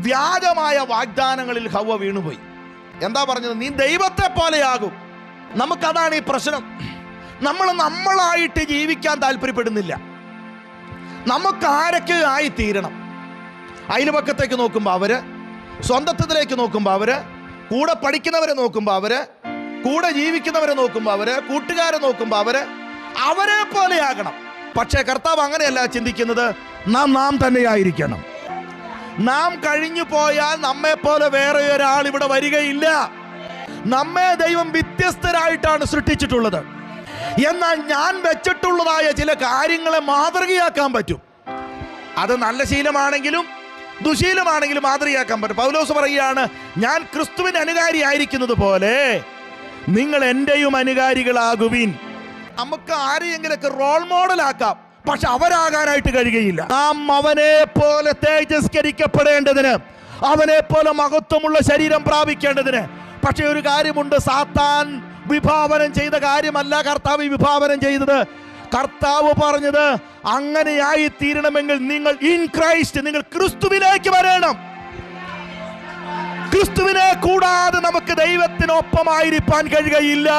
വ്യാജമായ വാഗ്ദാനങ്ങളിൽ ഹവ്വ വീണുപോയി. എന്താ പറഞ്ഞത്? നീ ദൈവത്തെ പോലെയാകും. നമുക്കതാണ് ഈ പ്രശ്നം. നമ്മളായിട്ട് ജീവിക്കാൻ താല്പര്യപ്പെടുന്നില്ല. നമുക്ക് ആരൊക്കെ ആയിത്തീരണം. അയൽപക്കത്തേക്ക് നോക്കുമ്പോൾ അവര്, സ്വന്തത്തിലേക്ക് നോക്കുമ്പോൾ അവര്, കൂടെ പഠിക്കുന്നവരെ നോക്കുമ്പോൾ അവര്, കൂടെ ജീവിക്കുന്നവരെ നോക്കുമ്പോൾ അവര്, കൂട്ടുകാരെ നോക്കുമ്പോൾ അവരെ പോലെയാകണം. പക്ഷേ കർത്താവ് അങ്ങനെയല്ല ചിന്തിക്കുന്നത്. നാം തന്നെയായിരിക്കണം. നാം കഴിഞ്ഞു പോയാൽ നമ്മെ പോലെ വേറെ ഒരാൾ ഇവിടെ വരികയില്ല. നമ്മെ ദൈവം വ്യത്യസ്തരായിട്ടാണ് സൃഷ്ടിച്ചിട്ടുള്ളത്. എന്നാൽ ഞാൻ വെച്ചിട്ടുള്ളതായ ചില കാര്യങ്ങളെ മാതൃകയാക്കാൻ പറ്റും. അത് നല്ല ശീലമാണെങ്കിലും ദുശീലമാണെങ്കിലും മാതൃകയാക്കാൻ പറ്റും. പൗലോസ് പറയുകയാണ്, ഞാൻ ക്രിസ്തുവിന് അനുകാരി ആയിരിക്കുന്നത് പോലെ നിങ്ങൾ എന്റെയും അനുകാരികളാകുവിൻ. നമുക്ക് ആരെയെങ്കിലൊക്കെ റോൾ മോഡൽ ആക്കാം, പക്ഷെ അവരാകാനായിട്ട് കഴിയുകയില്ല. നാം അവനെ പോലെ തേജസ്കരിക്കപ്പെടേണ്ടതിന്, അവനെ പോലെ മഹത്വമുള്ള ശരീരം പ്രാപിക്കേണ്ടതിന്. പക്ഷെ ഒരു കാര്യമുണ്ട്, സാത്താൻ വിഭാവനം ചെയ്ത കാര്യമല്ല കർത്താവ് വിഭാവനം ചെയ്തത്. കർത്താവ് പറഞ്ഞത്, അങ്ങനെയായി തീരണമെങ്കിൽ നിങ്ങൾ ഇൻ ക്രൈസ്റ്റ്, നിങ്ങൾ ക്രിസ്തുവിലേക്ക് വരണം. ക്രിസ്തുവിനെ കൂടാതെ നമുക്ക് ദൈവത്തിനൊപ്പമായിരിക്കാൻ കഴിയുകയില്ല.